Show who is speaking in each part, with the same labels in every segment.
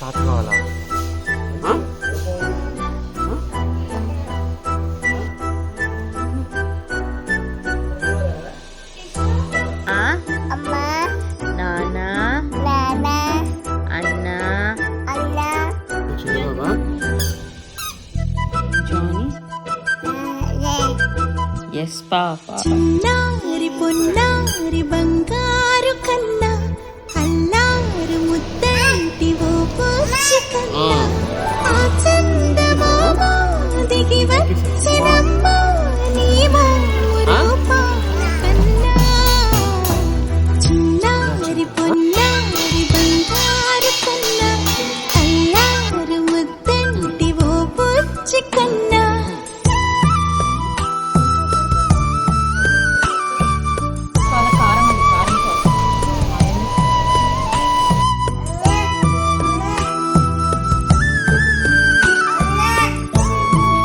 Speaker 1: తాత కావాలా?
Speaker 2: అమ్మా
Speaker 3: నాన్న
Speaker 2: నాన్న
Speaker 3: అన్న
Speaker 2: అన్న
Speaker 1: బాబా
Speaker 3: జానీ ఎస్ పాపా.
Speaker 4: చిన్నారి పొన్నారి బంగారు కన్నా అల్లారు ముద్దంటి ఓ పూచి కన్నా ఆ చందమామ దిగి వచ్చినమ్మ నీ రూపాల కన్నా. చిన్నారి పొన్నారి బంగారు కన్నా అల్లారు ముద్దంటి ఓ పూచి కన్నా.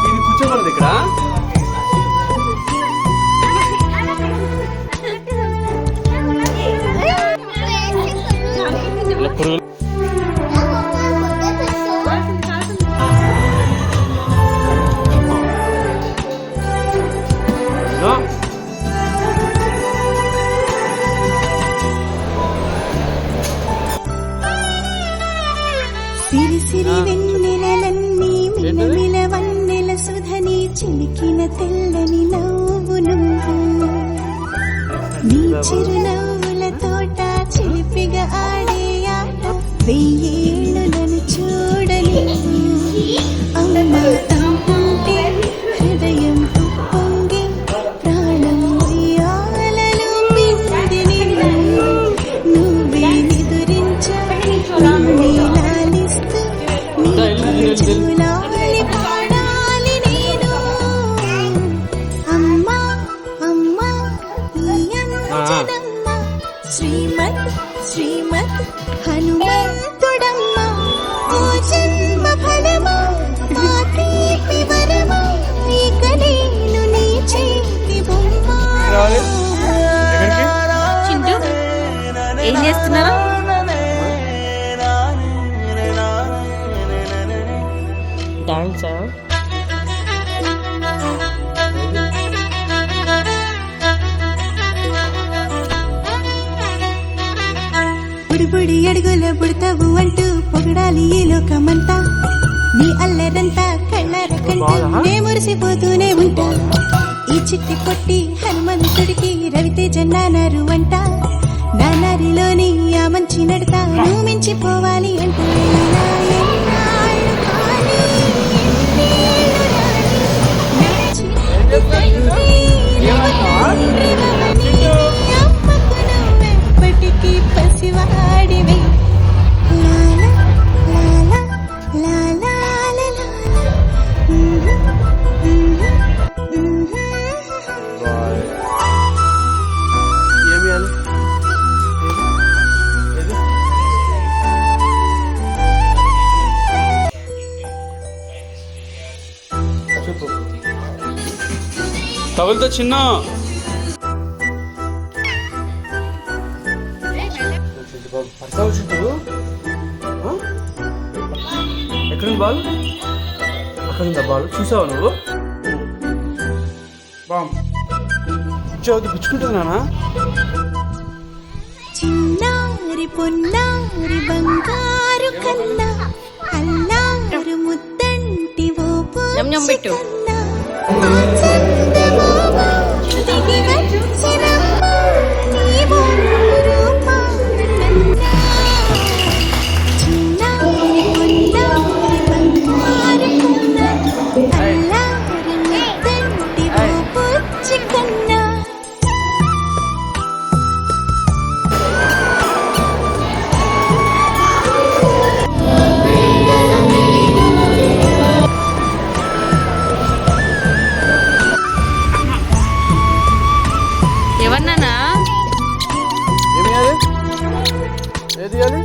Speaker 1: ఇది కూర్చోకూడదు ఇక్కడ. ఇలా పురుగులు ఇదిగో.
Speaker 4: సిరి సిరి వెన్నెలలన్నీ మిలమిల వన్నెల సుధని చిలికిన తెల్లని నవ్వు నువ్వు. నీ చిరునవ్వుల తోట చిలిపిగా ఆడే ఆట వెయ్యేళ్ళు నన్ను చూడని. అమ్మ అంటుంటే హృదయం ఉప్పొంగి ప్రాణం ఉయ్యాలలో పిండి నిన్ను. నువ్వే నిదురించాలి నిన్నే లాలిస్తూ నీ చెవులాలి పాడాలి నేను. అమ్మా అమ్మా ఈ అంజనమ్మ శ్రీమద్ శ్రీమద్ హనుమంతుడమ్మ. ఓ జన్మ ఫలమా నా తీపి వరమా ఇక నేను నీ చేతి బొమ్మ.
Speaker 1: ఎక్కడికి?
Speaker 3: చింటూ ఏం చేస్తున్నారా? డాన్సా?
Speaker 4: బుడి బుడి అడుగుల బుడతావు అంటూ పొగడాలి ఈ లోకమంతా. నీ అల్లరంతా కళ్ళార కంటూ నే మురిసిపోతూనే ఉంటా. ఈ చిట్టి పొట్టి హనుమంతుడికి రవితేజ నానారు అంట. నానారిలోని ఆ మంచి నడతా నువ్వు మించిపోవాలి అంటే ఇలా ఎన్నాళ్ళు కాని ఎన్నేళ్ళు రాని నా చిట్టి తండ్రి తండ్రి భవని. అమ్మకు నువ్వెప్పటికీ పసివాడివి. లాలా లాలా లాలా లాలా.
Speaker 1: ఏమి ఇవ్వాలి? ఏది? చెప్పు. తగులుతో చిన్న పడతావు చుట్టూ. ఎక్కడుంది బాల్? అక్కడుందా బాల్? చూసావా నువ్వు? బామ్ చదువు పుచ్చుకుంటున్నానా?
Speaker 4: చిన్నారి పొన్నారి బంగారు కన్నా అల్లారు ముద్దంటి ఓ
Speaker 3: యమ్ యమ్ పెట్టు.
Speaker 4: కన్నా. ఆ చందమామ దిగి వచ్చినమ్మ నీవు రూపాల కన్నా. చిన్నారి పొన్నారి బంగారు కన్నా అల్లారు ముద్దంటి ఓ పుచ్చి కన్నా.
Speaker 3: ఎవరినానా?
Speaker 1: ఏమి ఇవ్వాలి? ఏది ఇవ్వాలి?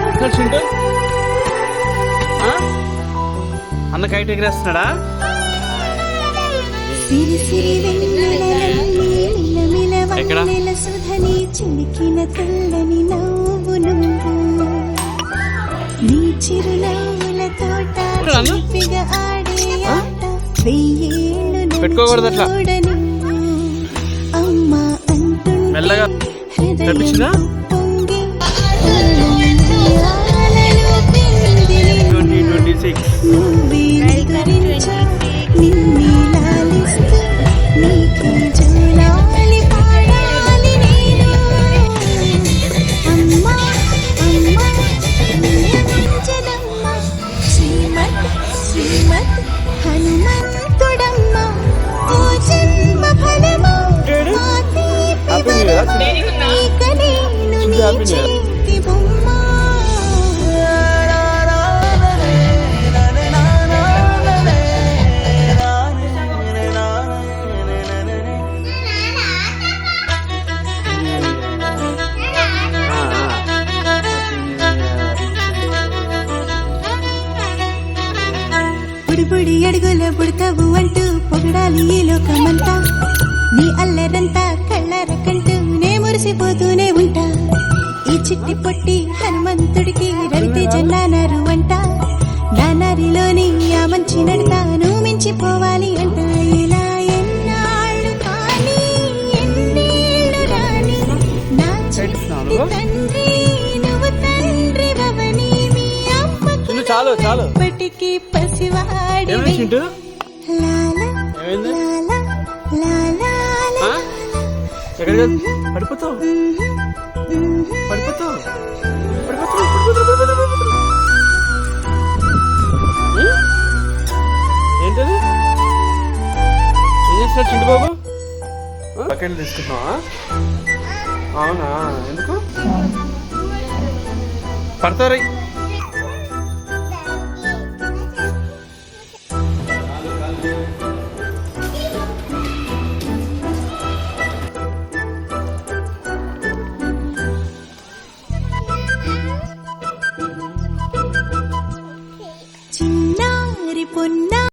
Speaker 1: ఎక్కడ చింటూ? నాన్న కైట్ ఎగరేస్తున్నాడా?
Speaker 4: సిరి సిరి వెన్నెలలన్నీ మిలమిల
Speaker 1: ఎక్కడ?
Speaker 4: వన్నెల సుధని చిలికిన తెల్లని నవ్వు నువ్వు నీ చిరునవ్వుల తోట
Speaker 1: నాన్న?
Speaker 4: చిలిపిగా ఆడే ఆట వెయ్యేళ్ళు నన్ను
Speaker 1: పెట్టుకోకూడదు అట్లా.
Speaker 4: చూడని అమ్మా అంటుంటే
Speaker 1: మెల్లగా
Speaker 4: హృదయం
Speaker 1: తప్పించినా?
Speaker 4: పొంగి ఉయ్యాలలో పిందిరి
Speaker 1: 2026
Speaker 4: నువ్వే నిదురించా నిన్నే లాలిస్తూ నీకే జోలాలి పాడాలి నేను అమ్మా అమ్మా జనమ్మ శ్రీమత్ శ్రీమత్ హనుమంతుడమ్మ ఓ జన్మ ఫలమా ఆ తీపి
Speaker 1: Happy New Year.
Speaker 4: వరమా ఇక నేను నీ
Speaker 1: Happy New Year.
Speaker 4: చేతి బొమ్మ బుడిబుడి అడుగుల బుడతావు అంటూ పొగడాలి ఈ లోకమంతా నీ అల్లరంతా కళ్ళరకంటూ నే మురిసిపోతూనే ఉంటా ఈ చిట్టి పొట్టి హనుమంతుడికి రవితేజ నానారు అంట నానారిలోని ఆ మంచి నడతా నువ్వు మించిపోవాలి అంట ఇలా ఎన్నాళ్ళు కానీ ఎన్నేళ్ళు రాని నా చిట్టి తండ్రి నువ్వు తండ్రి భవని మీ అమ్మకు
Speaker 1: చిన్ను చాలు చాలు.
Speaker 4: ఇప్పటికీ పసివాడి
Speaker 1: ఏమైంది చింటూ?
Speaker 4: లాలా
Speaker 1: ఏమైంది?
Speaker 4: లాలా లాలా
Speaker 1: ఆ? ఎక్కడికి పడిపోతావు? పడిపోతావు పడిపోతావు పడిపోతావు. ఏంటది? ఏం చేస్తున్నాడు చింటు బాబు? బకెట్లు తీసుకుంటున్నావా? అవునా, ఎందుకు? పడతారు